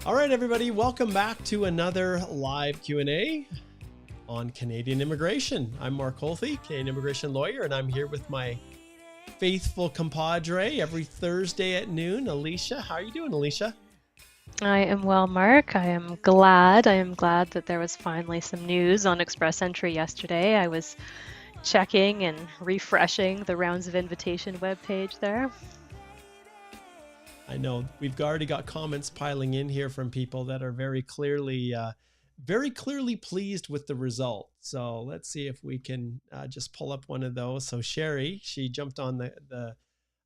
All right, everybody, welcome back to another live Q&A on Canadian immigration. I'm Mark Holthe, Canadian immigration lawyer, and I'm here with my faithful compadre every Thursday at noon, Alicia. How are you doing, Alicia? I am well, Mark. I am glad that there was finally some news on Express Entry yesterday. I was checking and refreshing the Rounds of Invitation webpage there. I know we've already got comments piling in here from people that are very clearly pleased with the result. So let's see if we can just pull up one of those. So Sherry, she jumped on the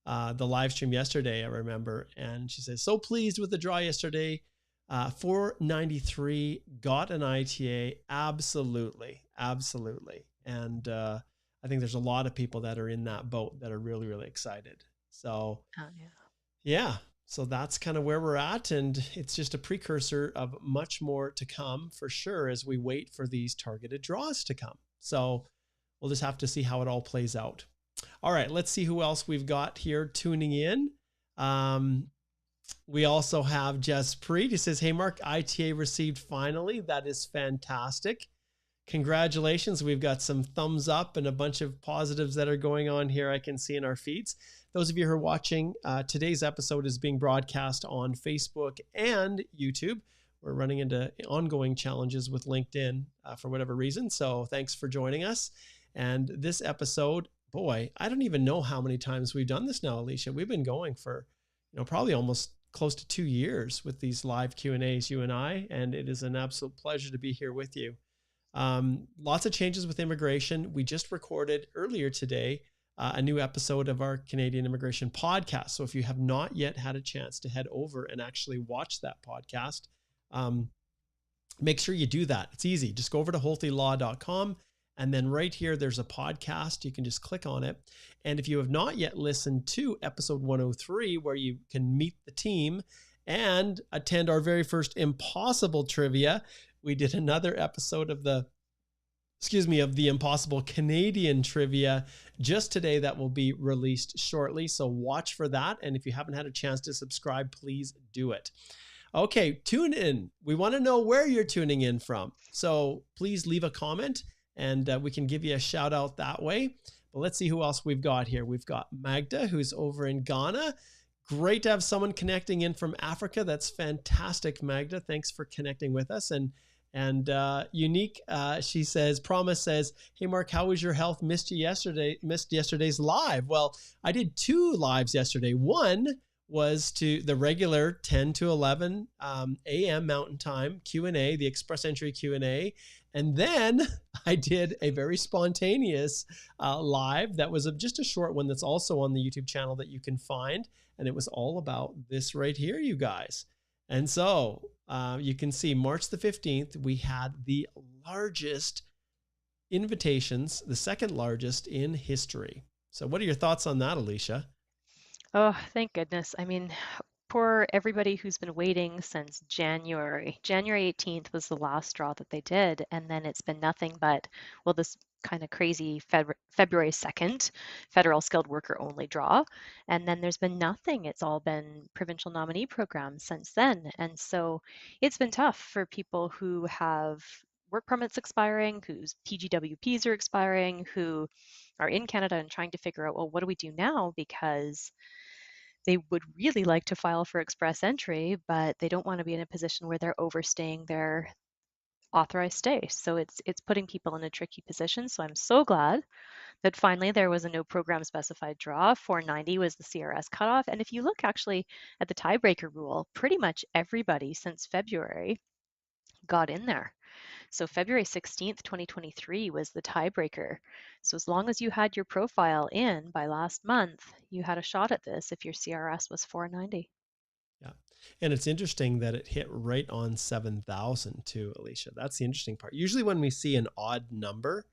live stream yesterday, I remember, and she says, so pleased with the draw yesterday. 493 got an ITA. Absolutely. And I think there's a lot of people that are in that boat that are really, really excited. So yeah, so that's kind of where we're at. And it's just a precursor of much more to come for sure as we wait for these targeted draws to come. So we'll just have to see how it all plays out. All right, let's see who else we've got here tuning in. We also have Jess Preet. He says, hey, Mark, ITA received finally. That is fantastic. Congratulations. We've got some thumbs up and a bunch of positives that are going on here I can see in our feeds. Those of you who are watching, today's episode is being broadcast on Facebook and YouTube. We're running into ongoing challenges with LinkedIn for whatever reason. So thanks for joining us. And this episode, boy, I don't even know how many times we've done this now, Alicia. We've been going for, probably almost close to 2 years with these live Q&As, you and I, and it is an absolute pleasure to be here with you. Lots of changes with immigration. We just recorded earlier today a new episode of our Canadian Immigration podcast. So if you have not yet had a chance to head over and actually watch that podcast, make sure you do that. It's easy. Just go over to holthelaw.com. And then right here, there's a podcast. You can just click on it. And if you have not yet listened to episode 103, where you can meet the team and attend our very first Impossible Trivia, we did another episode of the Impossible Canadian Trivia just today that will be released shortly. So watch for that. And if you haven't had a chance to subscribe, please do it. Okay, tune in. We want to know where you're tuning in from. So please leave a comment and we can give you a shout out that way. But let's see who else we've got here. We've got Magda, who's over in Ghana. Great to have someone connecting in from Africa. That's fantastic, Magda. Thanks for connecting with us. And Unique, she says, Promise says, hey, Mark, how was your health? Missed yesterday's live. Well, I did 2 lives yesterday. One was to the regular 10 to 11 a.m. Mountain Time Q&A, the Express Entry Q&A. And then I did a very spontaneous live that was just a short one that's also on the YouTube channel that you can find. And it was all about this right here, you guys. And so you can see March the 15th, we had the largest invitations, the second largest in history. So what are your thoughts on that, Alicia? Oh, thank goodness. I mean, for everybody who's been waiting since January. January 18th was the last draw that they did, and then it's been nothing but, well, this kind of crazy February 2nd federal skilled worker only draw, and then there's been nothing. It's all been provincial nominee programs since then, and so it's been tough for people who have work permits expiring, whose PGWPs are expiring, who are in Canada and trying to figure out, well, what do we do now? Because they would really like to file for express entry, but they don't want to be in a position where they're overstaying their authorized stay. So it's putting people in a tricky position. So I'm so glad that finally there was a no program specified draw. 490 was the CRS cutoff. And if you look actually at the tiebreaker rule, pretty much everybody since February got in there. So February 16th, 2023 was the tiebreaker. So as long as you had your profile in by last month, you had a shot at this if your CRS was 490. Yeah. And it's interesting that it hit right on 7,000 too, Alicia. That's the interesting part. Usually when we see an odd number,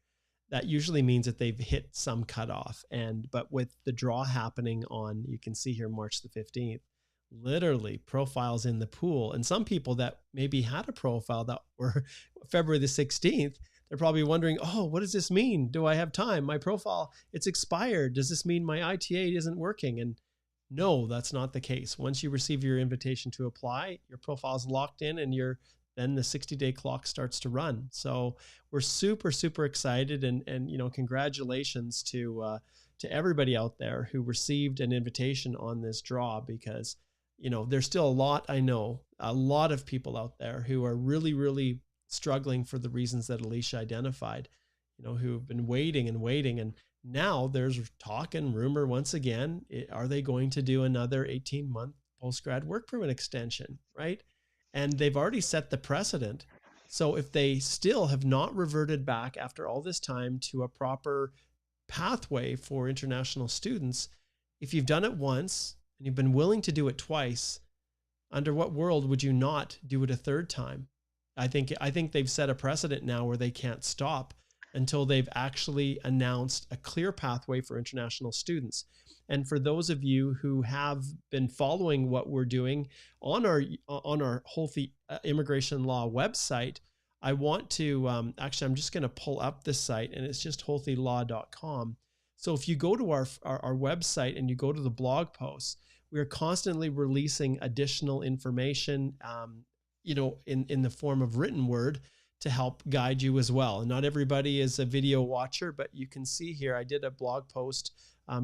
that usually means that they've hit some cutoff. But with the draw happening on, you can see here, March the 15th, literally profiles in the pool. And some people that maybe had a profile that were February the 16th, they're probably wondering, oh, what does this mean? Do I have time? My profile, it's expired. Does this mean my ITA isn't working? And No, that's not the case. Once you receive your invitation to apply, your profile is locked in and then the 60-day clock starts to run. So we're super, super excited, and congratulations to everybody out there who received an invitation on this draw, because there's still a lot of people out there who are really, really struggling for the reasons that Alicia identified, who have been waiting and waiting. And now there's talk and rumor once again, are they going to do another 18-month post-grad work permit extension, right? And they've already set the precedent. So if they still have not reverted back after all this time to a proper pathway for international students, if you've done it once and you've been willing to do it twice, under what world would you not do it a third time? I think they've set a precedent now where they can't stop until they've actually announced a clear pathway for international students. And for those of you who have been following what we're doing on our Holthe Immigration Law website, I want to actually, I'm just going to pull up this site, and it's just holthelaw.com. So if you go to our website and you go to the blog posts, we are constantly releasing additional information, in the form of written word, to help guide you as well. And not everybody is a video watcher, but you can see here, I did a blog post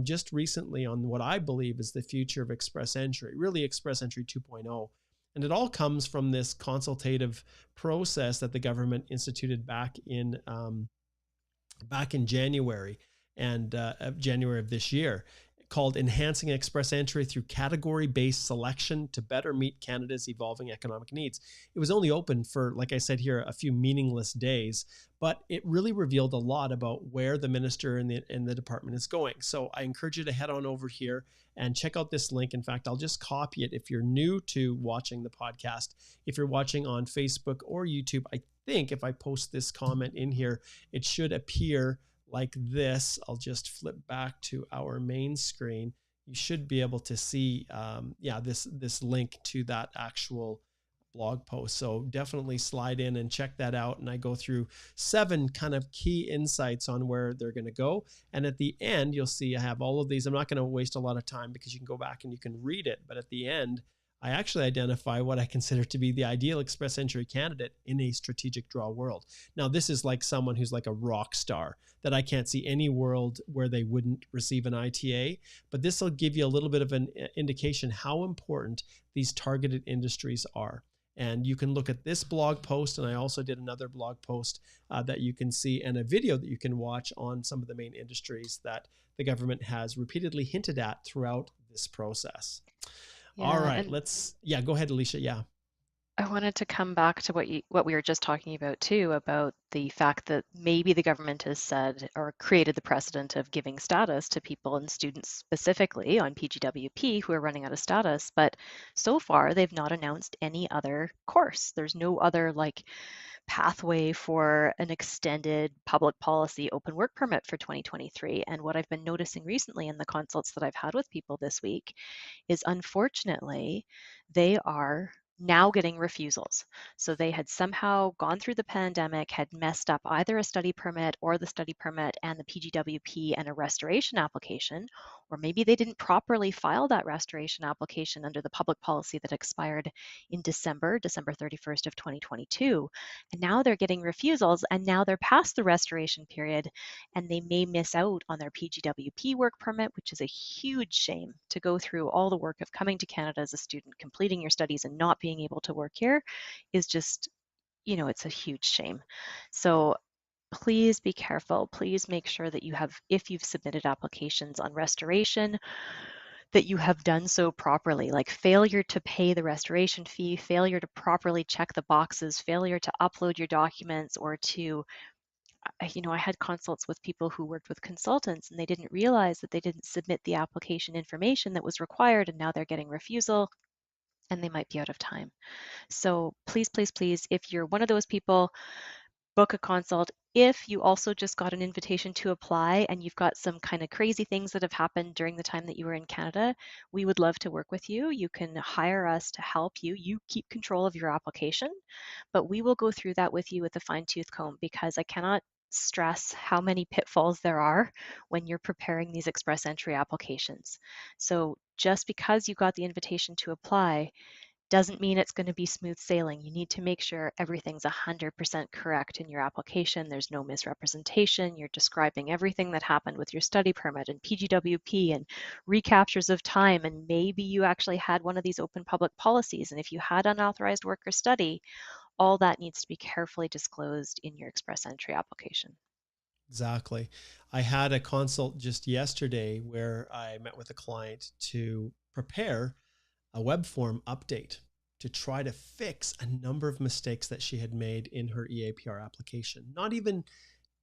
just recently on what I believe is the future of Express Entry, really Express Entry 2.0. And it all comes from this consultative process that the government instituted back in January of this year, called Enhancing Express Entry Through Category-Based Selection to Better Meet Canada's Evolving Economic Needs. It was only open for, like I said here, a few meaningless days, but it really revealed a lot about where the minister and the department is going. So I encourage you to head on over here and check out this link. In fact, I'll just copy it if you're new to watching the podcast. If you're watching on Facebook or YouTube, I think if I post this comment in here, it should appear like this. I'll just flip back to our main screen. You should be able to see, this link to that actual blog post. So definitely slide in and check that out. And I go through 7 kind of key insights on where they're going to go. And at the end, you'll see I have all of these. I'm not going to waste a lot of time because you can go back and you can read it. But at the end, I actually identify what I consider to be the ideal Express Entry candidate in a strategic draw world. Now, this is like someone who's like a rock star that I can't see any world where they wouldn't receive an ITA, but this will give you a little bit of an indication how important these targeted industries are. And you can look at this blog post, and I also did another blog post that you can see, and a video that you can watch on some of the main industries that the government has repeatedly hinted at throughout this process. Yeah, All right, and go ahead, Alicia. Yeah. I wanted to come back to what we were just talking about too, about the fact that maybe the government has said or created the precedent of giving status to people and students specifically on PGWP who are running out of status, but so far they've not announced any other course. There's no other pathway for an extended public policy open work permit for 2023. And what I've been noticing recently in the consults that I've had with people this week is, unfortunately, they are now getting refusals. So they had somehow gone through the pandemic, had messed up either a study permit or the study permit and the PGWP and a restoration application, or maybe they didn't properly file that restoration application under the public policy that expired in December 31st of 2022. And now they're getting refusals, and now they're past the restoration period, and they may miss out on their PGWP work permit, which is a huge shame. To go through all the work of coming to Canada as a student, completing your studies, and not being able to work here is just, it's a huge shame. So please be careful. Please make sure that if you've submitted applications on restoration, that you have done so properly. Like failure to pay the restoration fee, failure to properly check the boxes, failure to upload your documents, or to, I had consults with people who worked with consultants and they didn't realize that they didn't submit the application information that was required, and now they're getting refusal and they might be out of time. So please, please, please, if you're one of those people, book a consult. If you also just got an invitation to apply and you've got some kind of crazy things that have happened during the time that you were in Canada, we would love to work with you. You can hire us to help you. You keep control of your application, but we will go through that with you with a fine-tooth comb, because I cannot stress how many pitfalls there are when you're preparing these express entry applications. So just because you got the invitation to apply doesn't mean it's going to be smooth sailing. You need to make sure everything's 100% correct in your application. There's no misrepresentation. You're describing everything that happened with your study permit and PGWP and recaptures of time. And maybe you actually had one of these open public policies. And if you had unauthorized work or study, all that needs to be carefully disclosed in your express entry application. Exactly. I had a consult just yesterday where I met with a client to prepare a web form update to try to fix a number of mistakes that she had made in her EAPR application, not even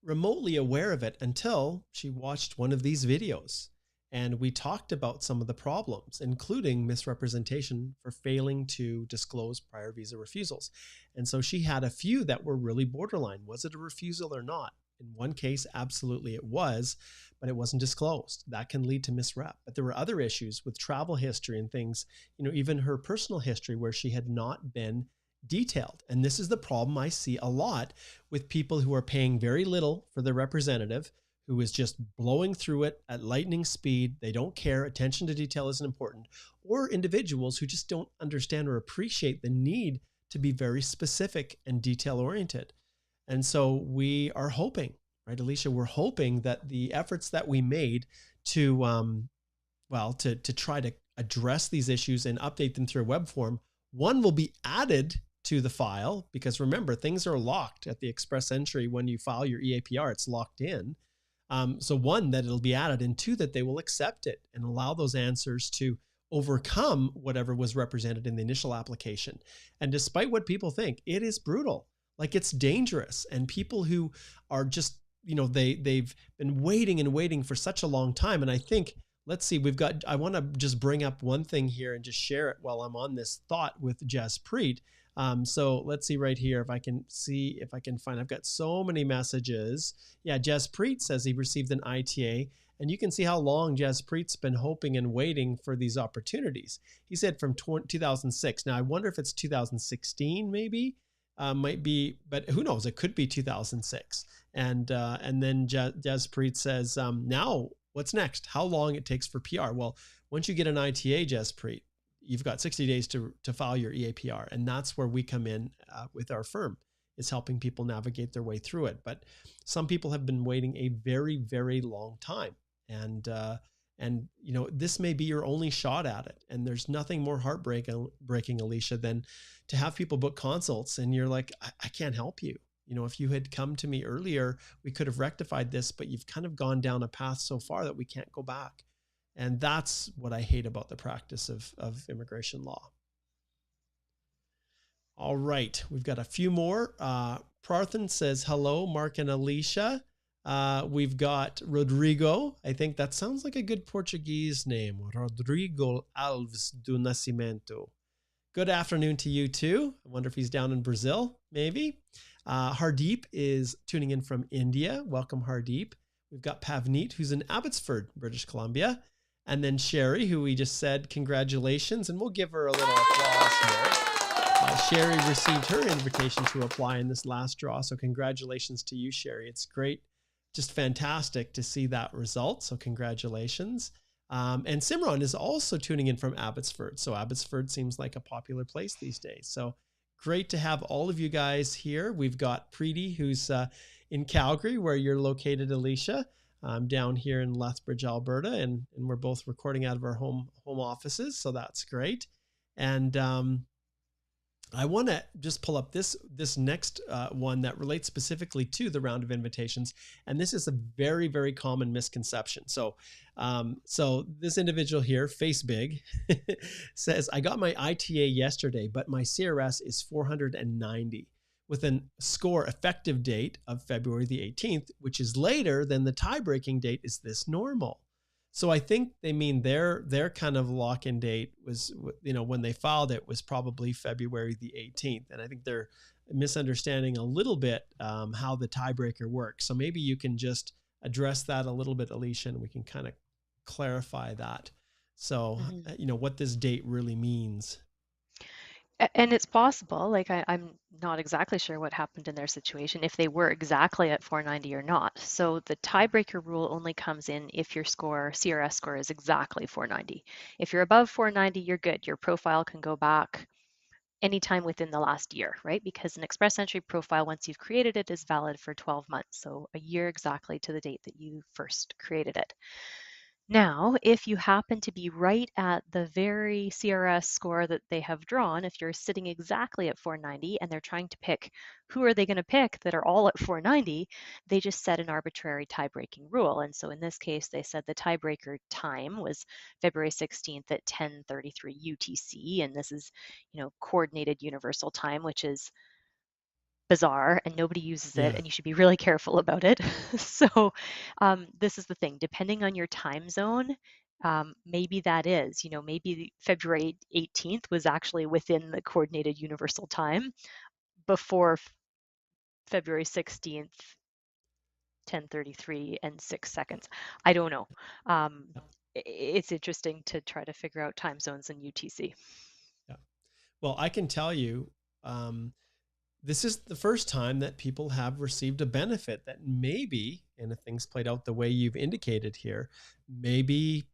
remotely aware of it until she watched one of these videos. And we talked about some of the problems, including misrepresentation for failing to disclose prior visa refusals. And so she had a few that were really borderline. Was it a refusal or not? In one case, absolutely it was, but it wasn't disclosed. That can lead to misrep. But there were other issues with travel history and things, even her personal history where she had not been detailed. And this is the problem I see a lot with people who are paying very little for their representative, who is just blowing through it at lightning speed. They don't care. Attention to detail isn't important. Or individuals who just don't understand or appreciate the need to be very specific and detail oriented. And so we are hoping, right, Alicia, we're hoping that the efforts that we made to, to try to address these issues and update them through a web form, one will be added to the file, because remember, things are locked at the express entry. When you file your EAPR, it's locked in. So one, that it'll be added, and two, that they will accept it and allow those answers to overcome whatever was represented in the initial application. And despite what people think, it is brutal. Like, it's dangerous. And people who are just, they've been waiting and waiting for such a long time. And I think, let's see, I want to just bring up one thing here and just share it while I'm on this thought with Jaspreet. So let's see right here, if I can find, I've got so many messages. Yeah, Jaspreet says he received an ITA, and you can see how long Jaspreet's been hoping and waiting for these opportunities. He said from 2006. Now I wonder if it's 2016 maybe. Might be, but who knows? It could be 2006. And then Jaspreet says, now what's next? How long it takes for PR? Well, once you get an ITA, Jaspreet, you've got 60 days to file your EAPR. And that's where we come in with our firm, is helping people navigate their way through it. But some people have been waiting a very, very long time. And this may be your only shot at it. And there's nothing more heartbreaking, Alicia, than to have people book consults and you're like, I can't help you. If you had come to me earlier, we could have rectified this, but you've kind of gone down a path so far that we can't go back. And that's what I hate about the practice of immigration law. All right, we've got a few more. Parthan says, hello, Mark and Alicia. We've got Rodrigo. I think that sounds like a good Portuguese name. Rodrigo Alves do Nascimento. Good afternoon to you too. I wonder if he's down in Brazil, maybe. Hardeep is tuning in from India. Welcome, Hardeep. We've got Pavneet, who's in Abbotsford, British Columbia. And then Sherry, who we just said congratulations, and we'll give her a little applause here. Sherry received her invitation to apply in this last draw. So congratulations to you, Sherry. It's great. Just fantastic to see that result. So congratulations. And Simran is also tuning in from Abbotsford. So Abbotsford seems like a popular place these days. So great to have all of you guys here. We've got Preeti, who's in Calgary, where you're located, Alicia. I'm down here in Lethbridge, Alberta, and we're both recording out of our home offices. So that's great. And I want to just pull up this next one that relates specifically to the round of invitations. And this is a very, very common misconception. So this individual here, Face Big, says, I got my ITA yesterday, but my CRS is 490 with a score effective date of February the 18th, which is later than the tie-breaking date. Is this normal? So I think they mean their kind of lock-in date was, when they filed it, was probably February the 18th. And I think they're misunderstanding a little bit how the tiebreaker works. So maybe you can just address that a little bit, Alicia, and we can kind of clarify that. So, what this date really means. And it's possible, like I'm not exactly sure what happened in their situation, if they were exactly at 490 or not. So the tiebreaker rule only comes in if your score, CRS score, is exactly 490. If you're above 490, you're good. Your profile can go back anytime within the last year, right? Because an express entry profile, once you've created it, is valid for 12 months. So a year exactly to the date that you first created it. Now, if you happen to be right at the very CRS score that they have drawn, if you're sitting exactly at 490 and they're trying to pick who are they going to pick that are all at 490, they just set an arbitrary tie-breaking rule. And so in this case, they said the tiebreaker time was February 16th at 10:33 UTC, and this is, coordinated universal time, which is bizarre and nobody uses it Yeah. and you should be really careful about it. So this is the thing, depending on your time zone, maybe that is, maybe February 18th was actually within the coordinated universal time before February 16th, 10:33 and 6 seconds. I don't know. Um, it's interesting to try to figure out time zones in UTC. Yeah. Well, I can tell you, this is the first time that people have received a benefit that maybe, and if things played out the way you've indicated here, maybe,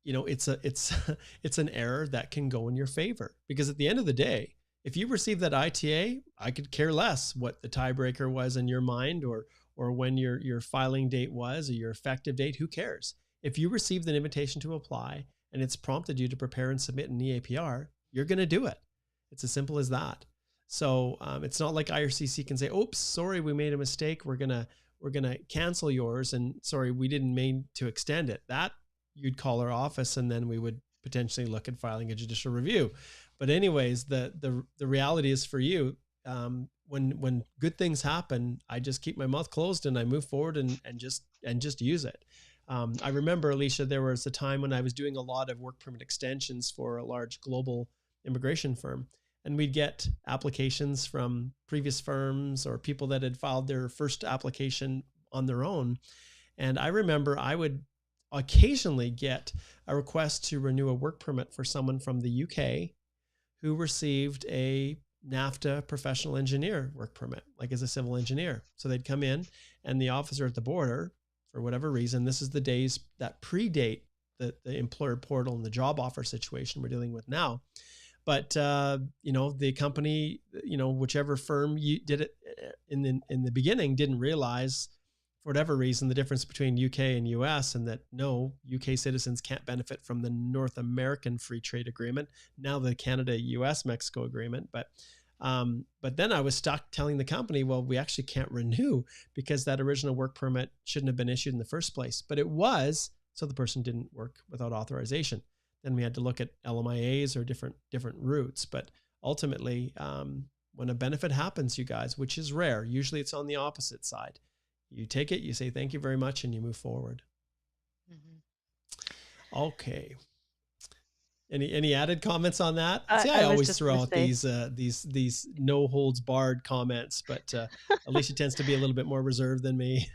it's it's an error that can go in your favor, because at the end of the day, if you receive that ITA, I could care less what the tiebreaker was in your mind, or when your filing date was, or your effective date. Who cares? If you received an invitation to apply and it's prompted you to prepare and submit an EAPR, you're going to do it. It's as simple as that. So it's not like IRCC can say, "Oops, sorry, we made a mistake. We're gonna cancel yours, and sorry, we didn't mean to extend it." That you'd call our office, and then we would potentially look at filing a judicial review. But anyways, the reality is for you, when good things happen, I just keep my mouth closed and I move forward and just use it. I remember, Alicia, there was a time when I was doing a lot of work permit extensions for a large global immigration firm. And we'd get applications from previous firms or people that had filed their first application on their own. And I remember I would occasionally get a request to renew a work permit for someone from the UK who received a NAFTA professional engineer work permit, like as a civil engineer. So they'd come in, and the officer at the border, for whatever reason, this is the days that predate the employer portal and the job offer situation we're dealing with now. But the company, whichever firm you did it in the beginning, didn't realize, for whatever reason, the difference between UK and US, and that no, UK citizens can't benefit from the North American Free Trade Agreement, now the Canada, US, Mexico agreement. But then I was stuck telling the company, well, we actually can't renew because that original work permit shouldn't have been issued in the first place. But it was, so the person didn't work without authorization. Then we had to look at LMIAs or different routes. But ultimately, when a benefit happens, you guys, which is rare, usually it's on the opposite side. You take it, you say thank you very much, and you move forward. Mm-hmm. Okay. Any added comments on that? See, I always throw out these no holds barred comments, but Alicia tends to be a little bit more reserved than me.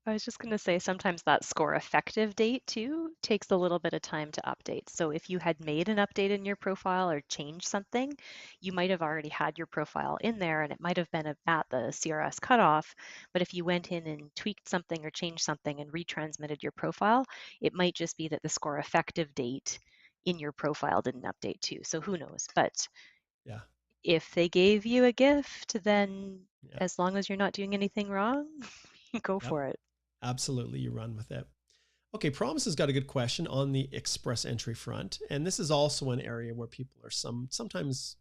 I was just going to say sometimes that score effective date too takes a little bit of time to update. So if you had made an update in your profile or changed something, you might have already had your profile in there and it might have been at the CRS cutoff. But if you went in and tweaked something or changed something and retransmitted your profile, it might just be that the score effective date in your profile didn't update too. So who knows? But yeah, if they gave you a gift, then as long as you're not doing anything wrong, go for it. Absolutely, you run with it. Okay, Promise has got a good question on the express entry front. And this is also an area where people are sometimes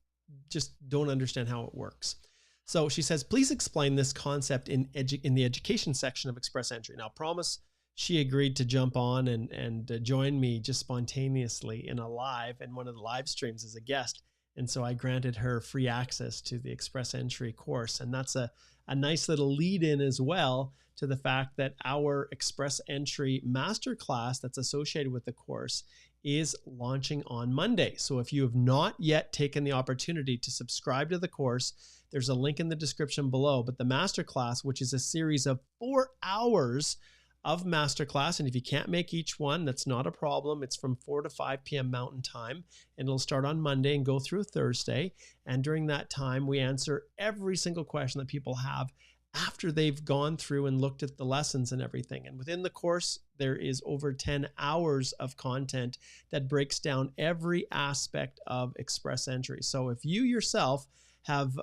just don't understand how it works. So she says, please explain this concept in the education section of express entry. Now, Promise, she agreed to jump on and join me just spontaneously in one of the live streams as a guest. And so I granted her free access to the express entry course. And that's a nice little lead in as well to the fact that our express entry masterclass that's associated with the course is launching on Monday. So if you have not yet taken the opportunity to subscribe to the course, there's a link in the description below. But the masterclass, which is a series of 4 hours of masterclass. And if you can't make each one, that's not a problem. It's from 4 to 5 p.m. Mountain Time, and it'll start on Monday and go through Thursday. And during that time, we answer every single question that people have after they've gone through and looked at the lessons and everything. And within the course, there is over 10 hours of content that breaks down every aspect of express entry. So if you yourself have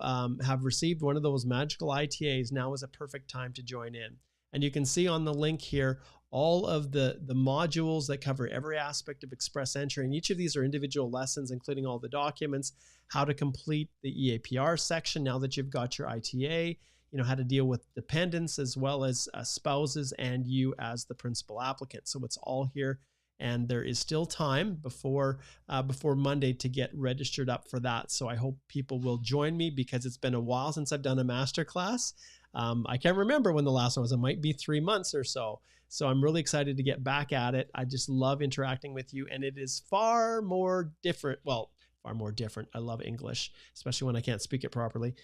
received one of those magical ITAs, now is a perfect time to join in. And you can see on the link here all of the modules that cover every aspect of express entry. And each of these are individual lessons, including all the documents, how to complete the EAPR section now that you've got your ITA, how to deal with dependents as well as spouses and you as the principal applicant. So it's all here, and there is still time before Monday to get registered up for that. So I hope people will join me, because it's been a while since I've done a masterclass. I can't remember when the last one was. It might be 3 months or so. So I'm really excited to get back at it. I just love interacting with you, and it is far more different. Well, far more different. I love English, especially when I can't speak it properly.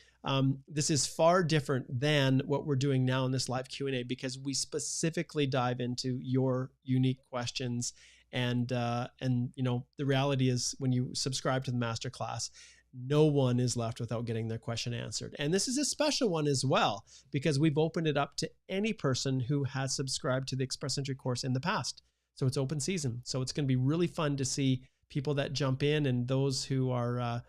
This is far different than what we're doing now in this live Q&A, because we specifically dive into your unique questions. And the reality is, when you subscribe to the masterclass, no one is left without getting their question answered. And this is a special one as well, because we've opened it up to any person who has subscribed to the Express Entry course in the past. So it's open season. So it's going to be really fun to see people that jump in, and those who are,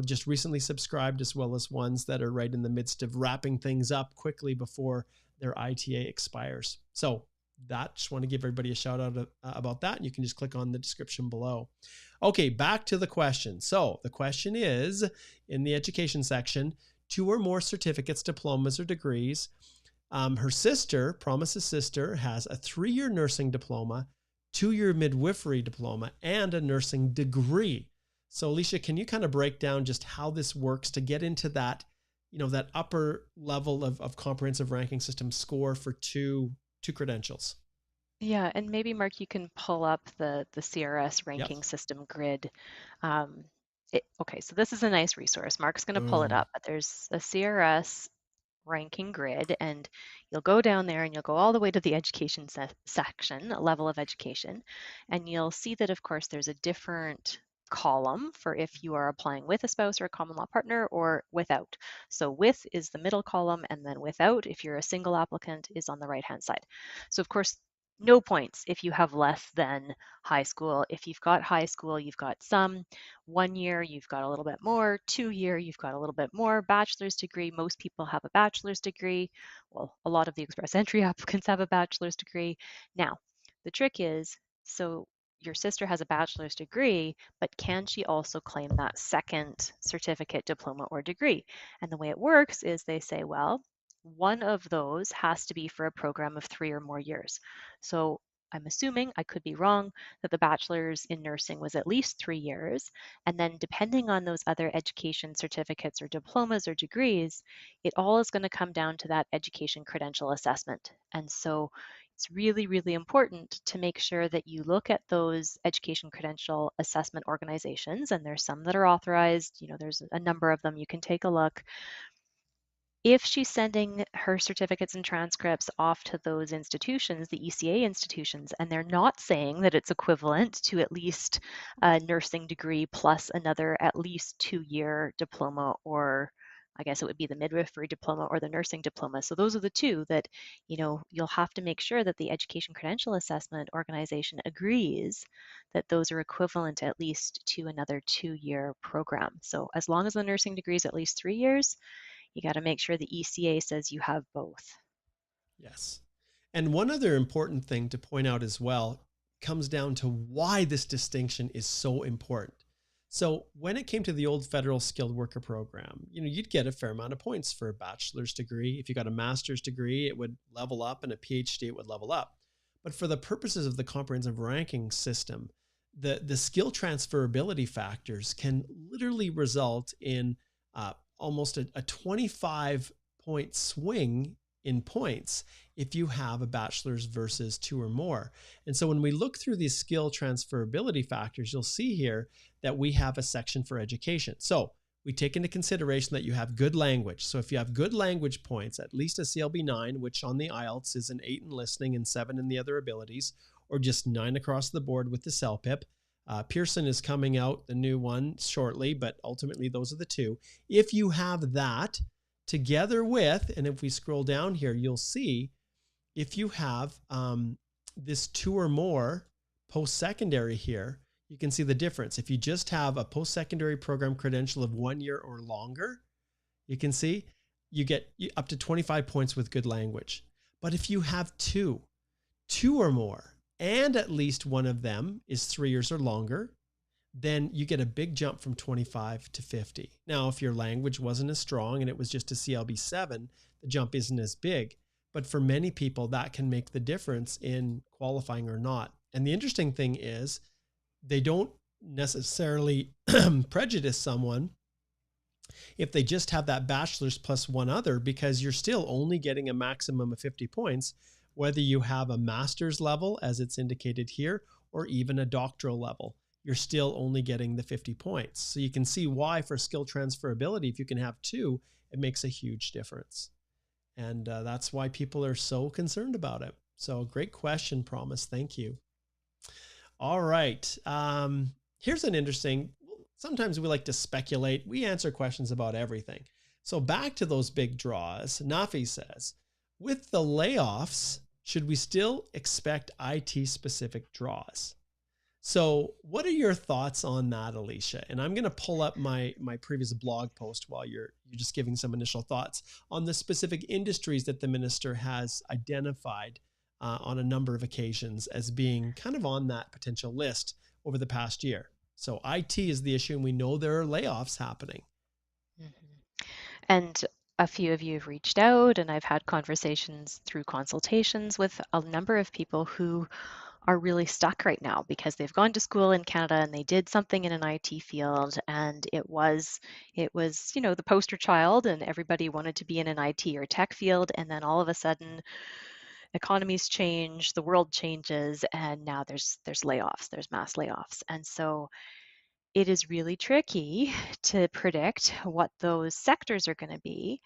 just recently subscribed, as well as ones that are right in the midst of wrapping things up quickly before their ITA expires. So just want to give everybody a shout out about that. And you can just click on the description below. Okay, back to the question. So the question is, in the education section, 2 or more certificates, diplomas, or degrees. Her sister, Promise's sister, has a 3-year nursing diploma, 2-year midwifery diploma, and a nursing degree. So Alicia, can you kind of break down just how this works to get into that, that upper level of comprehensive ranking system score for two credentials? Yeah, and maybe Mark, you can pull up the CRS Yep. ranking system grid. Okay, so this is a nice resource. Mark's going to pull it Boom. up, but there's a CRS ranking grid, and you'll go down there and you'll go all the way to the education section, level of education, and you'll see that, of course, there's a different column for if you are applying with a spouse or a common law partner or without. So with is the middle column, and then without, if you're a single applicant, is on the right-hand side. So of course, no points if you have less than high school. If you've got high school, you've got some. 1 year, you've got a little bit more. 2 year, you've got a little bit more. Bachelor's degree, most people have a bachelor's degree. Well, a lot of the express entry applicants have a bachelor's degree. Now, the trick is, so your sister has a bachelor's degree, but can she also claim that second certificate, diploma, or degree? And the way it works is they say, well, one of those has to be for a program of 3 or more years. So I'm assuming, I could be wrong, that the bachelor's in nursing was at least 3 years. And then depending on those other education certificates or diplomas or degrees, it all is going to come down to that education credential assessment. And so it's really, really important to make sure that you look at those education credential assessment organizations, and there's some that are authorized, there's a number of them, you can take a look. If she's sending her certificates and transcripts off to those institutions, the ECA institutions, and they're not saying that it's equivalent to at least a nursing degree plus another at least 2-year diploma, or I guess it would be the midwifery diploma or the nursing diploma. So those are the 2 that, you'll have to make sure that the Education Credential Assessment organization agrees that those are equivalent at least to another 2-year program. So as long as the nursing degree is at least 3 years, you got to make sure the ECA says you have both. Yes. And one other important thing to point out as well comes down to why this distinction is so important. So when it came to the old federal skilled worker program, you'd get a fair amount of points for a bachelor's degree. If you got a master's degree, it would level up, and a PhD, it would level up. But for the purposes of the comprehensive ranking system, the skill transferability factors can literally result in almost a 25-point swing in points if you have a bachelor's versus 2 or more. And so when we look through these skill transferability factors, you'll see here that we have a section for education. So we take into consideration that you have good language. So if you have good language points, at least a CLB 9, which on the IELTS is an 8 in listening and 7 in the other abilities, or just 9 across the board with the CELPIP. Pearson is coming out, the new one, shortly, but ultimately those are the two. If you have that together with, and if we scroll down here, you'll see if you have this 2 or more post-secondary here, you can see the difference. If you just have a post-secondary program credential of 1 year or longer, you can see you get up to 25 points with good language. But if you have two or more, and at least one of them is 3 years or longer, then you get a big jump from 25 to 50. Now, if your language wasn't as strong and it was just a CLB 7, the jump isn't as big. But for many people, that can make the difference in qualifying or not. And the interesting thing is, they don't necessarily prejudice someone if they just have that bachelor's plus one other, because you're still only getting a maximum of 50 points, whether you have a master's level, as it's indicated here, or even a doctoral level. You're still only getting the 50 points. So you can see why for skill transferability, if you can have 2, it makes a huge difference. And that's why people are so concerned about it. So great question, Promise. Thank you. All right. Here's an interesting, sometimes we like to speculate. We answer questions about everything. So back to those big draws, Nafi says, with the layoffs, should we still expect IT specific draws? So what are your thoughts on that, Alicia? And I'm going to pull up my previous blog post while you're just giving some initial thoughts on the specific industries that the minister has identified on a number of occasions as being kind of on that potential list over the past year. So IT is the issue, and we know there are layoffs happening. Mm-hmm. And a few of you have reached out, and I've had conversations through consultations with a number of people who are really stuck right now because they've gone to school in Canada and they did something in an IT field, and it was the poster child, and everybody wanted to be in an IT or tech field, and then all of a sudden economies change, the world changes, and now there's layoffs, there's mass layoffs. And so it is really tricky to predict what those sectors are going to be.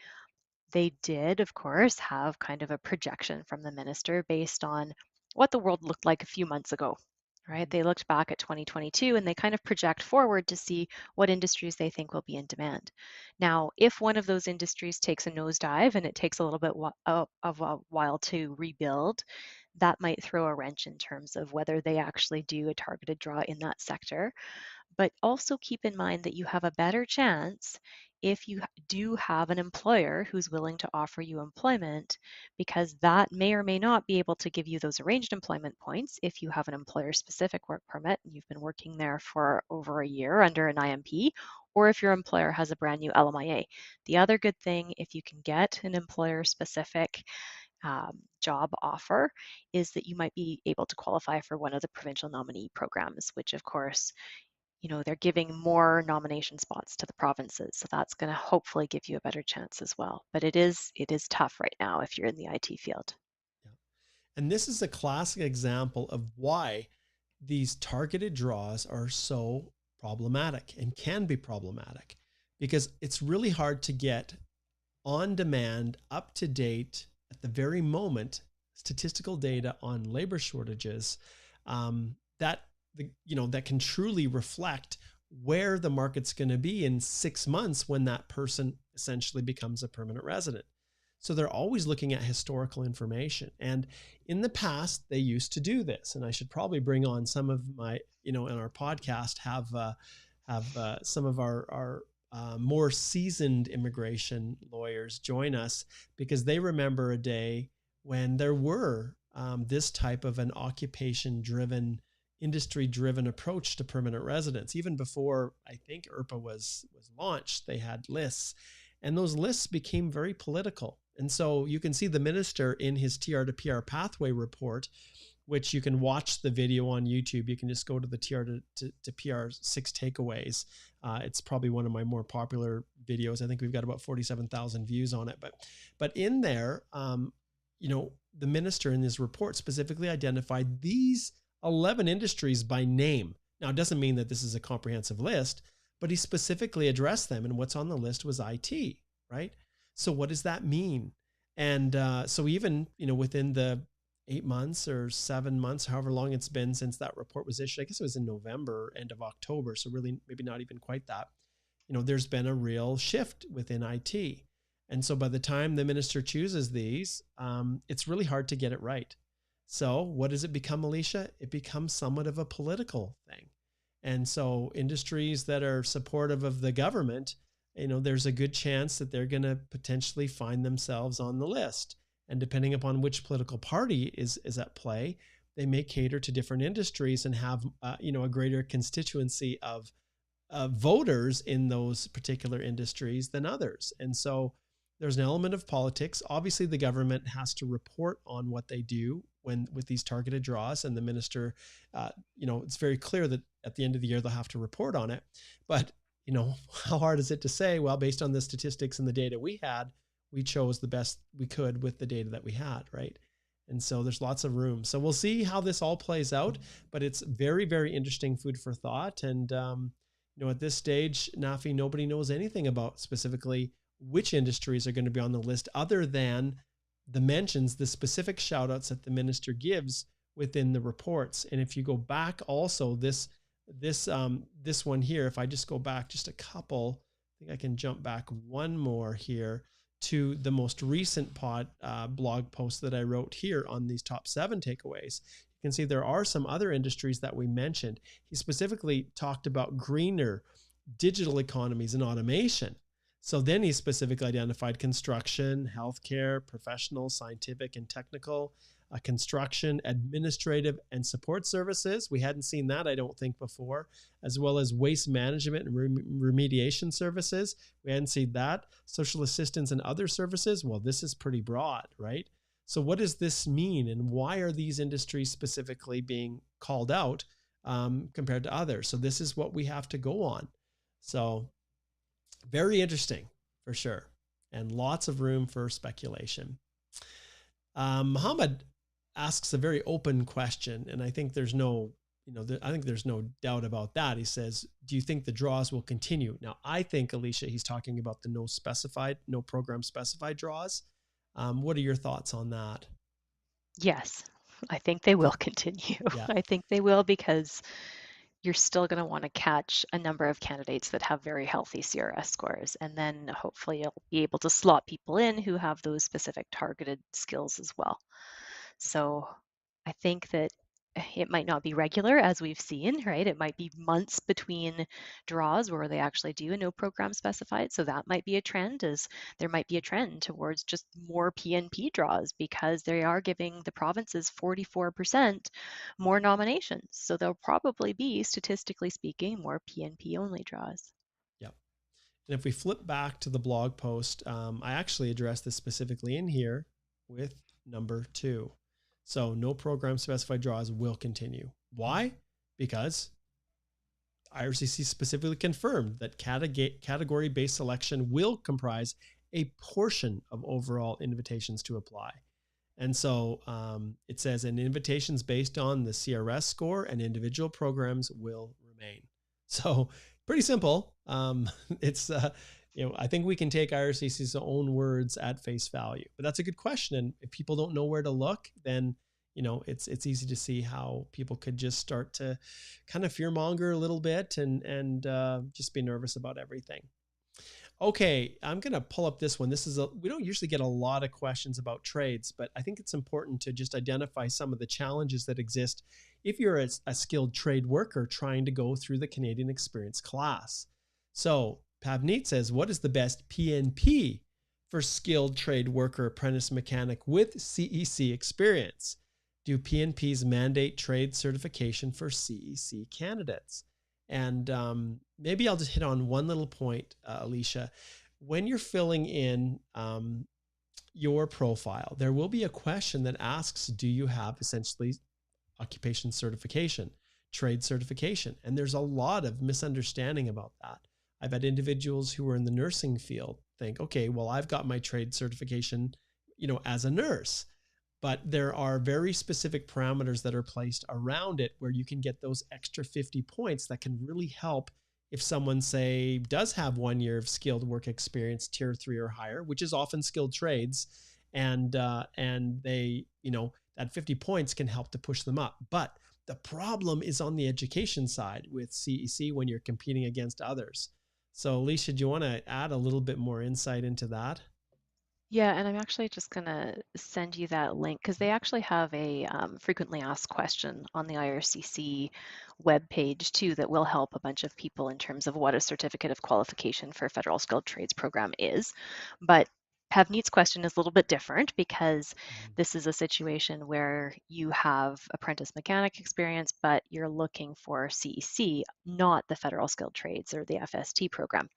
They did, of course, have kind of a projection from the minister based on what the world looked like a few months ago, right? They looked back at 2022 and they kind of project forward to see what industries they think will be in demand. Now, if one of those industries takes a nosedive and it takes a little bit of a while to rebuild, that might throw a wrench in terms of whether they actually do a targeted draw in that sector. But also keep in mind that you have a better chance if you do have an employer who's willing to offer you employment, because that may or may not be able to give you those arranged employment points if you have an employer-specific work permit and you've been working there for over a year under an IMP, or if your employer has a brand new LMIA. The other good thing, if you can get an employer-specific job offer, is that you might be able to qualify for one of the provincial nominee programs, which of course, they're giving more nomination spots to the provinces. So that's going to hopefully give you a better chance as well. But it is tough right now if you're in the IT field. Yeah. And this is a classic example of why these targeted draws are so problematic and can be problematic, because it's really hard to get on demand, up to date, at the very moment, statistical data on labor shortages that can truly reflect where the market's going to be in 6 months when that person essentially becomes a permanent resident. So they're always looking at historical information. And in the past, they used to do this. And I should probably bring on some of my, in our podcast, have some of our more seasoned immigration lawyers join us, because they remember a day when there were this type of an occupation-driven, industry-driven approach to permanent residence. Even before, I think, ERPA was launched, they had lists, and those lists became very political. And so you can see the minister in his TR to PR pathway report, which you can watch the video on YouTube. You can just go to the TR to PR 6 takeaways. It's probably one of my more popular videos. I think we've got about 47,000 views on it. But in there, the minister in his report specifically identified these 11 industries by name. Now, it doesn't mean that this is a comprehensive list, but he specifically addressed them. And what's on the list was IT, right? So what does that mean? And so even, within the 8 months or 7 months, however long it's been since that report was issued, I guess it was in November, end of October. So really maybe not even quite that, there's been a real shift within IT. And so by the time the minister chooses these, it's really hard to get it right. So what does it become, Alicia? It becomes somewhat of a political thing. And so industries that are supportive of the government, there's a good chance that they're going to potentially find themselves on the list. And depending upon which political party is at play, they may cater to different industries and have, a greater constituency of voters in those particular industries than others. And so there's an element of politics. Obviously, the government has to report on what they do with these targeted draws, and the minister, it's very clear that at the end of the year they'll have to report on it. But how hard is it to say? Well, based on the statistics and the data we had, we chose the best we could with the data that we had, right? And so there's lots of room. So we'll see how this all plays out. But it's very, very interesting food for thought. And at this stage, Nafi, nobody knows anything about specifically which industries are going to be on the list other than the mentions, the specific shout outs that the minister gives within the reports. And if you go back also, this one here, if I just go back just a couple, I think I can jump back one more here to the most recent blog post that I wrote here on these top 7 takeaways. You can see there are some other industries that we mentioned. He specifically talked about greener digital economies and automation. So then he specifically identified construction, healthcare, professional, scientific, and technical, construction, administrative, and support services. We hadn't seen that, I don't think, before, as well as waste management and remediation services. We hadn't seen that. Social assistance and other services. Well, this is pretty broad, right? So what does this mean, and why are these industries specifically being called out compared to others? So this is what we have to go on. So very interesting for sure, and lots of room for speculation. Muhammad asks a very open question, and I think there's no doubt about that. He says, do you think the draws will continue? Now, I think, Alicia, he's talking about the no program specified draws. What are your thoughts on that? Yes, I think they will continue. Yeah. I think they will, because you're still going to want to catch a number of candidates that have very healthy CRS scores. And then hopefully you'll be able to slot people in who have those specific targeted skills as well. So I think that it might not be regular, as we've seen, right? It might be months between draws where they actually do a no program specified. So that might be a trend, as there might be a trend towards just more PNP draws, because they are giving the provinces 44% more nominations. So there'll probably be, statistically speaking, more PNP only draws. Yep. And if we flip back to the blog post, I actually addressed this specifically in here with number 2. So no program specified draws will continue. Why? Because IRCC specifically confirmed that category-based selection will comprise a portion of overall invitations to apply. And so it says, and invitations based on the CRS score and individual programs will remain. So pretty simple. It's I think we can take IRCC's own words at face value, but that's a good question. And if people don't know where to look, then, it's easy to see how people could just start to kind of fearmonger a little bit and just be nervous about everything. Okay, I'm going to pull up this one. We don't usually get a lot of questions about trades, but I think it's important to just identify some of the challenges that exist if you're a skilled trade worker trying to go through the Canadian Experience class. So Pavneet says, what is the best PNP for skilled trade worker apprentice mechanic with CEC experience? Do PNPs mandate trade certification for CEC candidates? And maybe I'll just hit on one little point, Alicia. When you're filling in your profile, there will be a question that asks, do you have essentially occupation certification, trade certification? And there's a lot of misunderstanding about that. I've had individuals who are in the nursing field think, okay, well, I've got my trade certification, as a nurse. But there are very specific parameters that are placed around it where you can get those extra 50 points that can really help if someone, say, does have 1 year of skilled work experience, tier 3 or higher, which is often skilled trades, and they, that 50 points can help to push them up. But the problem is on the education side with CEC when you're competing against others. So Alicia, do you want to add a little bit more insight into that? Yeah, and I'm actually just going to send you that link because they actually have a frequently asked question on the IRCC webpage too that will help a bunch of people in terms of what a certificate of qualification for federal skilled trades program is. But Pavneet's question is a little bit different because this is a situation where you have apprentice mechanic experience, but you're looking for CEC, not the federal skilled trades or the FST program.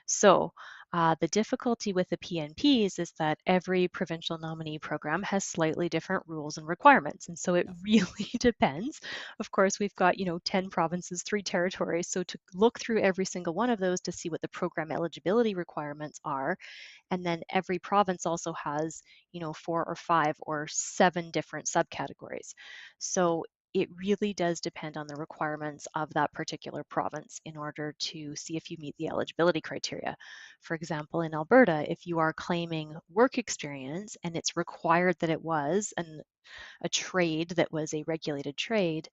So the difficulty with the PNPs is that every provincial nominee program has slightly different rules and requirements. And so it really depends. Of course, we've got, 10 provinces, 3 territories. So to look through every single one of those to see what the program eligibility requirements are. And then every province also has, 4 or 5 or 7 different subcategories. So it really does depend on the requirements of that particular province in order to see if you meet the eligibility criteria. For example, in Alberta, if you are claiming work experience and it's required that it was a trade that was a regulated trade,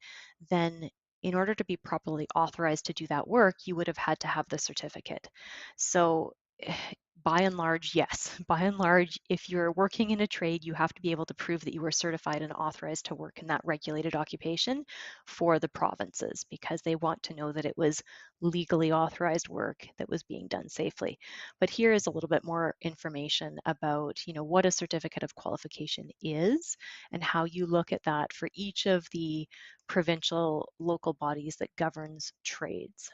then in order to be properly authorized to do that work, you would have had to have the certificate. So by and large, yes. By and large, if you're working in a trade, you have to be able to prove that you are certified and authorized to work in that regulated occupation for the provinces because they want to know that it was legally authorized work that was being done safely. But here is a little bit more information about, what a certificate of qualification is and how you look at that for each of the provincial local bodies that governs trades.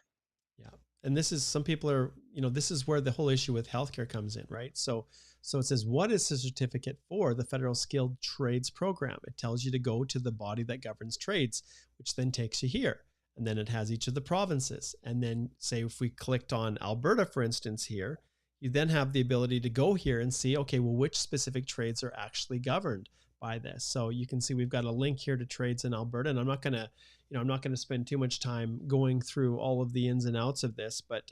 Yeah. And this is, some people are, this is where the whole issue with healthcare comes in, right? So it says, what is the certificate for? The Federal Skilled Trades Program. It tells you to go to the body that governs trades, which then takes you here. And then it has each of the provinces. And then say, if we clicked on Alberta, for instance, here, you then have the ability to go here and see, okay, well, which specific trades are actually governed by this. So you can see we've got a link here to trades in Alberta, and I'm not going to spend too much time going through all of the ins and outs of this, but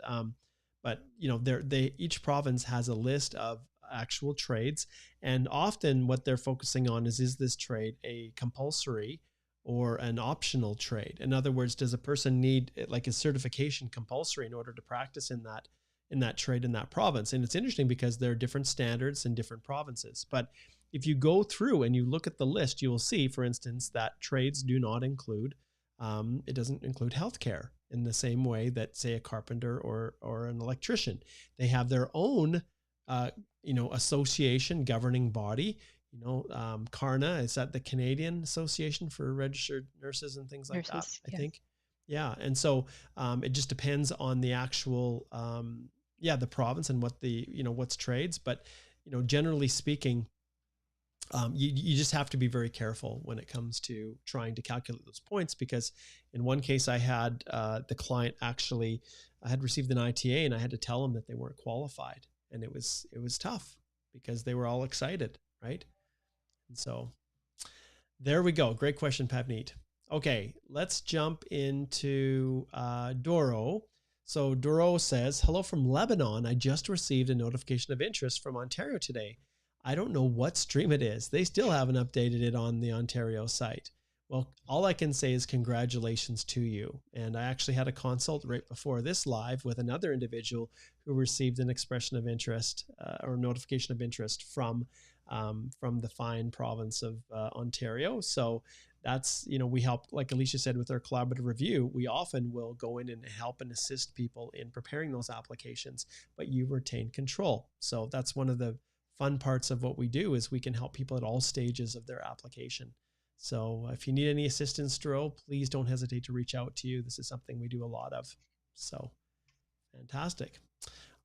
each province has a list of actual trades, and often what they're focusing on is this trade a compulsory or an optional trade? In other words, does a person need like a certification compulsory in order to practice in that trade in that province? And it's interesting because there are different standards in different provinces. But if you go through and you look at the list, you will see, for instance, that trades do not include, it doesn't include healthcare in the same way that, say, a carpenter or an electrician. They have their own, association governing body. CARNA, is that the Canadian Association for Registered Nurses and things like that, I think. Yeah. And so it just depends on the actual, the province and what what's trades. But, generally speaking, you just have to be very careful when it comes to trying to calculate those points, because in one case I had the client actually, I had received an ITA and I had to tell them that they weren't qualified, and it was tough because they were all excited, right? And so there we go. Great question, Pavneet. Okay, let's jump into Doro. So Doro says, hello from Lebanon. I just received a notification of interest from Ontario today. I don't know what stream it is. They still haven't updated it on the Ontario site. Well, all I can say is congratulations to you. And I actually had a consult right before this live with another individual who received an expression of interest or notification of interest from the fine province of Ontario. So that's, we help, like Alicia said, with our collaborative review, we often will go in and help and assist people in preparing those applications, but you retain control. So that's one of the fun parts of what we do, is we can help people at all stages of their application. So if you need any assistance, Dro, please don't hesitate to reach out to you. This is something we do a lot of. So fantastic.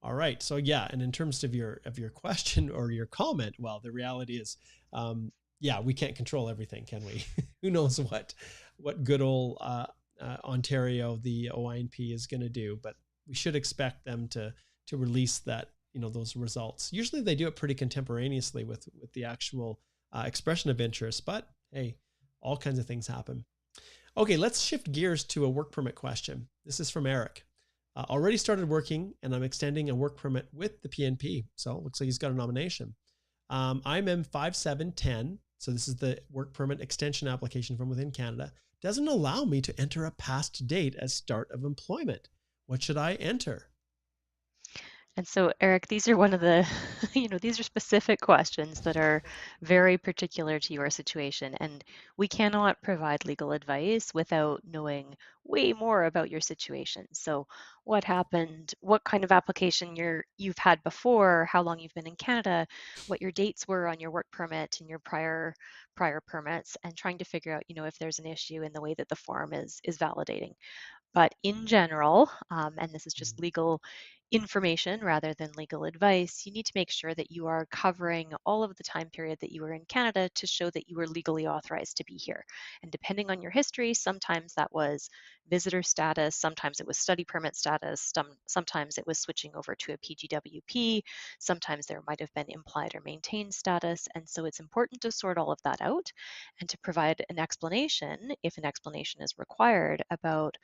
All right. So yeah, and in terms of your question or your comment, well, the reality is, we can't control everything, can we? Who knows what good old Ontario, the OINP, is going to do, but we should expect them to release that, those results. Usually they do it pretty contemporaneously with the actual expression of interest, but hey, all kinds of things happen. Okay, let's shift gears to a work permit question. This is from Eric. Already started working, and I'm extending a work permit with the PNP. So it looks like he's got a nomination. I'm M5710. So this is the work permit extension application from within Canada. Doesn't allow me to enter a past date as start of employment. What should I enter? And so, Eric, these are one of the, these are specific questions that are very particular to your situation. And we cannot provide legal advice without knowing way more about your situation. So, what happened, what kind of application you've had before, how long you've been in Canada, what your dates were on your work permit and your prior permits, and trying to figure out, if there's an issue in the way that the form is validating. But in general, and this is just legal information rather than legal advice, you need to make sure that you are covering all of the time period that you were in Canada to show that you were legally authorized to be here. And depending on your history, sometimes that was visitor status, sometimes it was study permit status, sometimes it was switching over to a PGWP, sometimes there might have been implied or maintained status. And so it's important to sort all of that out and to provide an explanation, if an explanation is required, about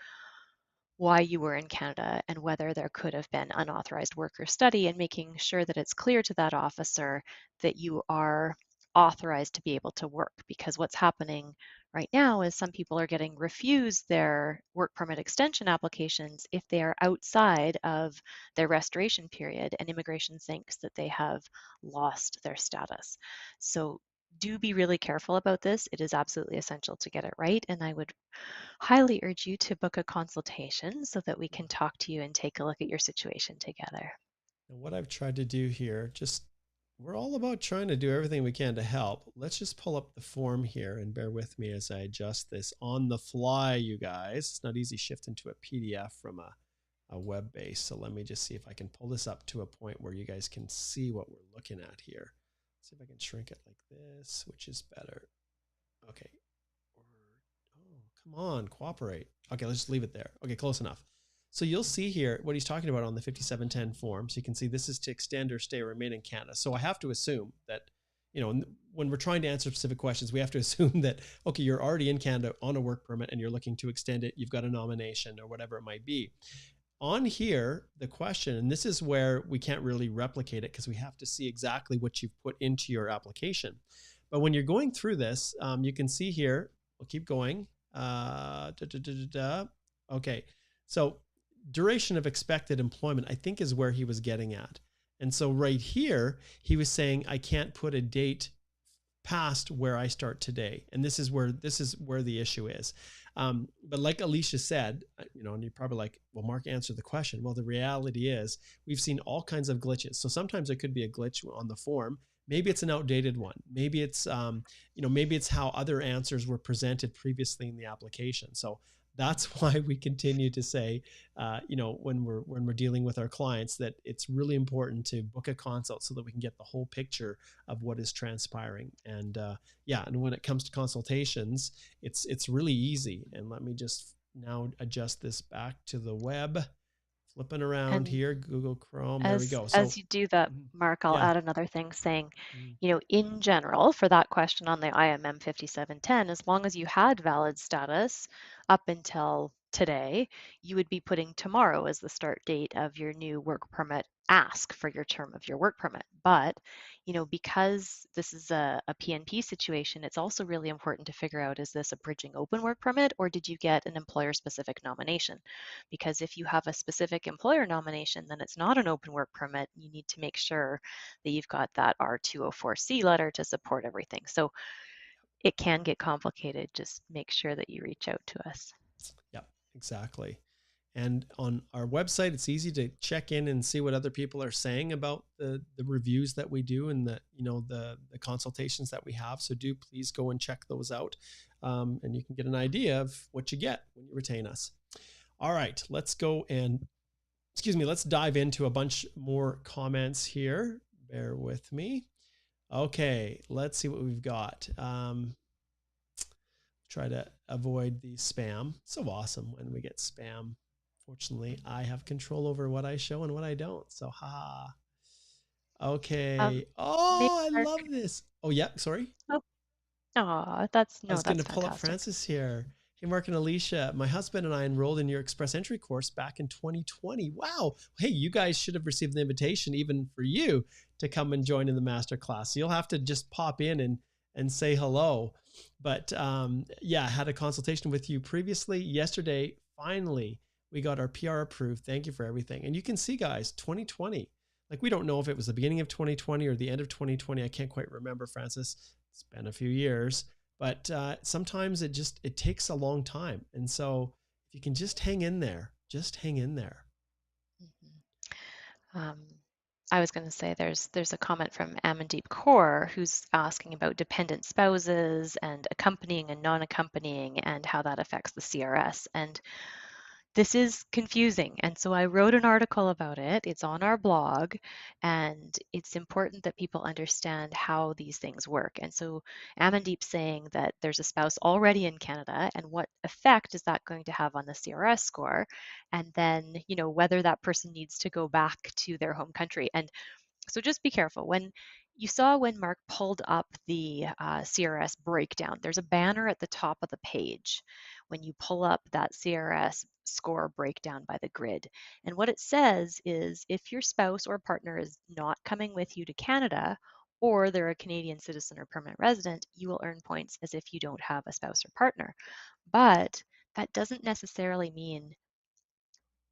why you were in Canada and whether there could have been unauthorized work or study, and making sure that it's clear to that officer that you are authorized to be able to work. Because what's happening right now is some people are getting refused their work permit extension applications if they are outside of their restoration period, and immigration thinks that they have lost their status. So do be really careful about this. It is absolutely essential to get it right, and I would highly urge you to book a consultation so that we can talk to you and take a look at your situation together. And what I've tried to do here, we're all about trying to do everything we can to help. Let's just pull up the form here and bear with me as I adjust this on the fly, you guys. It's not easy shifting to a PDF from a web base. So let me just see if I can pull this up to a point where you guys can see what we're looking at here. See if I can shrink it like this, which is better. Okay. Oh, come on, cooperate. Okay, let's just leave it there. Okay, close enough. So you'll see here what he's talking about on the 5710 form. So you can see this is to extend or stay or remain in Canada. So I have to assume that, when we're trying to answer specific questions, we have to assume that, okay, you're already in Canada on a work permit and you're looking to extend it. You've got a nomination or whatever it might be. On here, the question, and this is where we can't really replicate it because we have to see exactly what you've put into your application. But when you're going through this, you can see here, we'll keep going. Okay, so duration of expected employment, I think, is where he was getting at. And so right here, he was saying, I can't put a date past where I start today. And this is where the issue is. But like Alicia said, and you're probably like, well, Mark answered the question. Well, the reality is we've seen all kinds of glitches. So sometimes it could be a glitch on the form. Maybe it's an outdated one. Maybe it's, maybe it's how other answers were presented previously in the application. So that's why we continue to say, when we're dealing with our clients, that it's really important to book a consult so that we can get the whole picture of what is transpiring. And and when it comes to consultations, it's really easy. And let me just now adjust this back to the web. Flipping around And here, Google Chrome. There we go. So as you do that, Mark, I'll yeah. add another thing saying, in general, for that question on the IMM 5710, as long as you had valid status up until today, you would be putting tomorrow as the start date of your new work permit ask for your term of your work permit. But, because this is a PNP situation, it's also really important to figure out, is this a bridging open work permit, or did you get an employer specific nomination? Because if you have a specific employer nomination, then it's not an open work permit. You need to make sure that you've got that R204C letter to support everything. So it can get complicated. Just make sure that you reach out to us. Yep, exactly. And on our website, it's easy to check in and see what other people are saying about the reviews that we do and the consultations that we have. So do please go and check those out. And you can get an idea of what you get when you retain us. All right, let's go and, let's dive into a bunch more comments here. Bear with me. Okay, let's see what we've got. Try to avoid the spam. So awesome when we get spam. Fortunately, I have control over what I show and what I don't. So, haha. Okay. Oh, I Mark. love this. Oh, yeah. Sorry. Oh, I was going to pull up fantastic. Francis here. Hey, Mark and Alicia, my husband and I enrolled in your express entry course back in 2020. Wow. Hey, you guys should have received the invitation even for you to come and join in the master class. So you'll have to just pop in and say hello. But yeah, I had a consultation with you previously. Yesterday, finally, we got our PR approved. Thank you for everything. And you can see, guys, 2020. Like, we don't know if it was the beginning of 2020 or the end of 2020. I can't quite remember, Francis. It's been a few years. But sometimes it takes a long time. And so if you can just hang in there, just hang in there. I was going to say there's a comment from Amandeep Kaur who's asking about dependent spouses and accompanying and non-accompanying and how that affects the CRS. And this is confusing. And so I wrote an article about it. It's on our blog, and it's important that people understand how these things work. And so Amandeep's saying that there's a spouse already in Canada, and what effect is that going to have on the CRS score? And then, whether that person needs to go back to their home country. And so just be careful. When you saw when Mark pulled up the CRS breakdown, there's a banner at the top of the page when you pull up that CRS score breakdown by the grid. And what it says is if your spouse or partner is not coming with you to Canada, or they're a Canadian citizen or permanent resident, you will earn points as if you don't have a spouse or partner. But that doesn't necessarily mean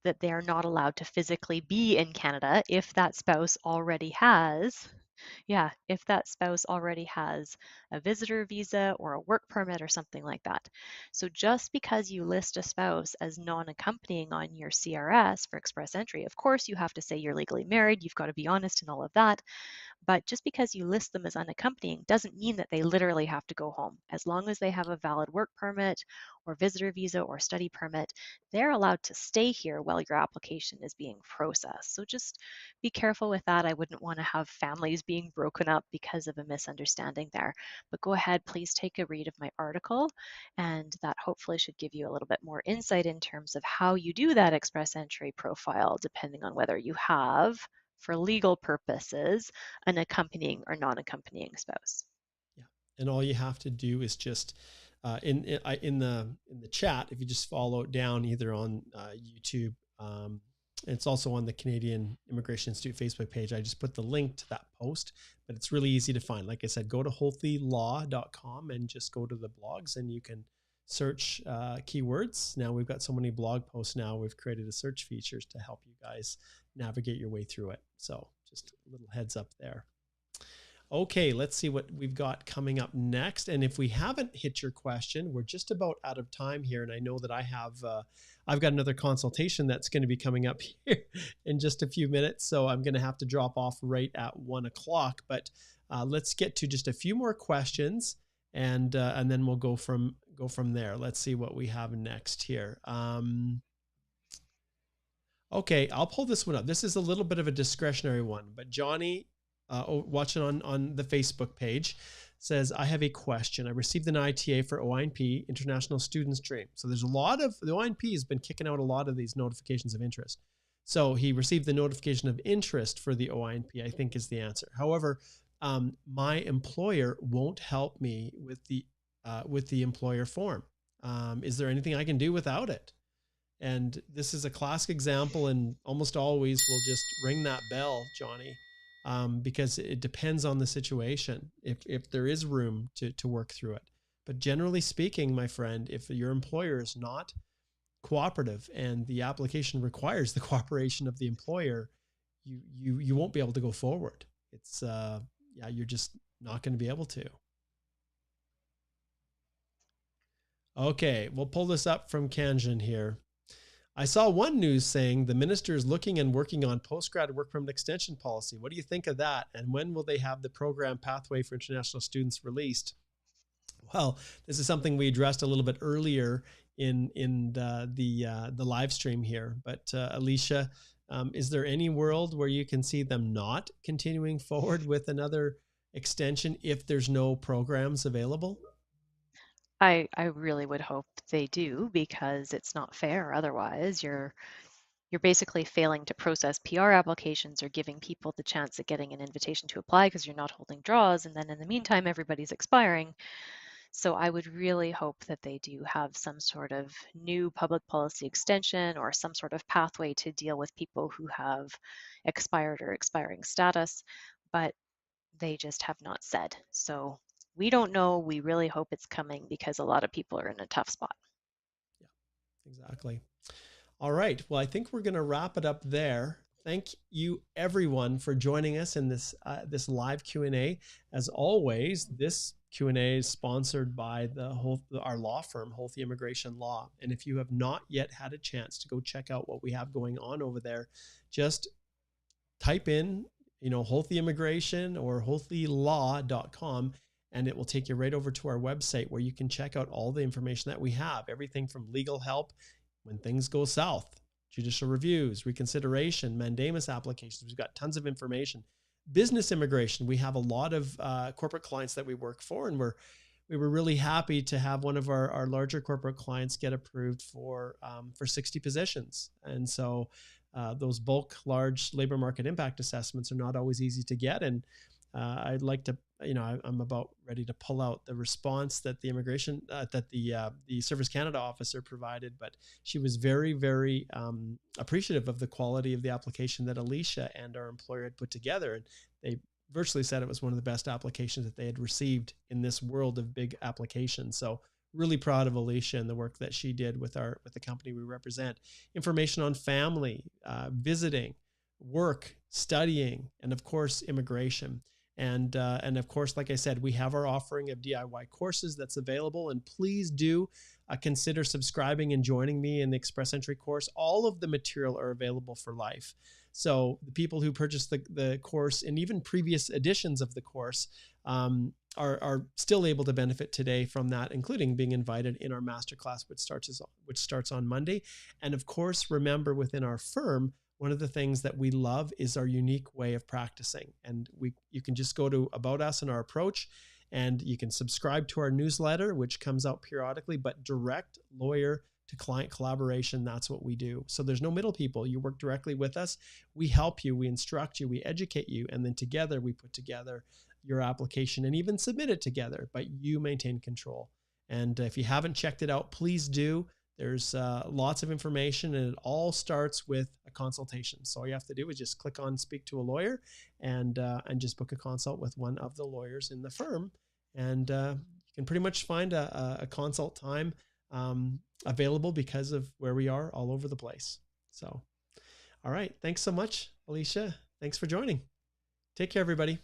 that they are not allowed to physically be in Canada if that spouse already has, if that spouse already has a visitor visa or a work permit or something like that. So just because you list a spouse as non-accompanying on your CRS for express entry, of course you have to say you're legally married, you've got to be honest and all of that. But just because you list them as unaccompanying doesn't mean that they literally have to go home. As long as they have a valid work permit or visitor visa or study permit, they're allowed to stay here while your application is being processed. So just be careful with that. I wouldn't want to have families being broken up because of a misunderstanding there. But go ahead, please take a read of my article, and that hopefully should give you a little bit more insight in terms of how you do that express entry profile, depending on whether you have, for legal purposes, an accompanying or non-accompanying spouse. Yeah, and all you have to do is just in the chat. If you just follow down either on YouTube, it's also on the Canadian Immigration Institute Facebook page. I just put the link to that post, but it's really easy to find. Like I said, go to holthelaw.com and just go to the blogs, and you can search keywords. Now we've got so many blog posts now, we've created a search features to help you guys navigate your way through it. So just a little heads up there. Okay, let's see what we've got coming up next. And if we haven't hit your question, we're just about out of time here. And I know that I've got another consultation that's going to be coming up here in just a few minutes. So I'm going to have to drop off right at 1 o'clock. But let's get to just a few more questions, and then we'll go from there. Let's see what we have next here. Okay, I'll pull this one up. This is a little bit of a discretionary one, but Johnny, watching on the Facebook page, says, I have a question. I received an ITA for OINP, International Student Stream. So there's a lot of, the OINP has been kicking out a lot of these notifications of interest. So he received the notification of interest for the OINP, I think is the answer. However, my employer won't help me with the employer form. Is there anything I can do without it? And this is a classic example, and almost always we'll just ring that bell, Johnny, because it depends on the situation, if there is room to work through it. But generally speaking, my friend, if your employer is not cooperative and the application requires the cooperation of the employer, you won't be able to go forward. It's you're just not going to be able to. Okay, we'll pull this up from Kanjan here. I saw one news saying the minister is looking and working on postgrad work permit extension policy. What do you think of that? And when will they have the program pathway for international students released? Well, this is something we addressed a little bit earlier in the live stream here. But Alicia, is there any world where you can see them not continuing forward with another extension if there's no programs available? I really would hope they do, because it's not fair otherwise. You're basically failing to process PR applications or giving people the chance at getting an invitation to apply because you're not holding draws, and then in the meantime everybody's expiring. So I would really hope that they do have some sort of new public policy extension or some sort of pathway to deal with people who have expired or expiring status, but they just have not said. So we don't know. We really hope it's coming because a lot of people are in a tough spot. Yeah, exactly. All right. Well, I think we're going to wrap it up there. Thank you, everyone, for joining us in this live Q&A. As always, this Q&A is sponsored by our law firm, Holthe Immigration Law. And if you have not yet had a chance to go check out what we have going on over there, just type in, Holthe Immigration or holthelaw.com, and it will take you right over to our website where you can check out all the information that we have, everything from legal help when things go south, judicial reviews, reconsideration, mandamus applications. We've got tons of information. Business immigration. We have a lot of corporate clients that we work for, and we were really happy to have one of our larger corporate clients get approved for 60 positions. And so those bulk, large labor market impact assessments are not always easy to get. And I'd like to, I'm about ready to pull out the response that the the Service Canada officer provided, but she was very, very appreciative of the quality of the application that Alicia and our employer had put together. And they virtually said it was one of the best applications that they had received in this world of big applications. So really proud of Alicia and the work that she did with the company we represent. Information on family, visiting, work, studying, and of course, immigration. And of course, like I said, we have our offering of DIY courses that's available. And please do consider subscribing and joining me in the Express Entry course. All of the material are available for life. So the people who purchased the course and even previous editions of the course are still able to benefit today from that, including being invited in our masterclass, which starts on Monday. And of course, remember, within our firm, one of the things that we love is our unique way of practicing. And you can just go to About Us and our approach, and you can subscribe to our newsletter, which comes out periodically, but direct lawyer to client collaboration, that's what we do. So there's no middle people. You work directly with us. We help you, we instruct you, we educate you, and then together we put together your application and even submit it together, but you maintain control. And if you haven't checked it out, please do. There's lots of information, and it all starts with a consultation. So all you have to do is just click on Speak to a Lawyer and just book a consult with one of the lawyers in the firm. And you can pretty much find a consult time available because of where we are all over the place. So, all right. Thanks so much, Alicia. Thanks for joining. Take care, everybody.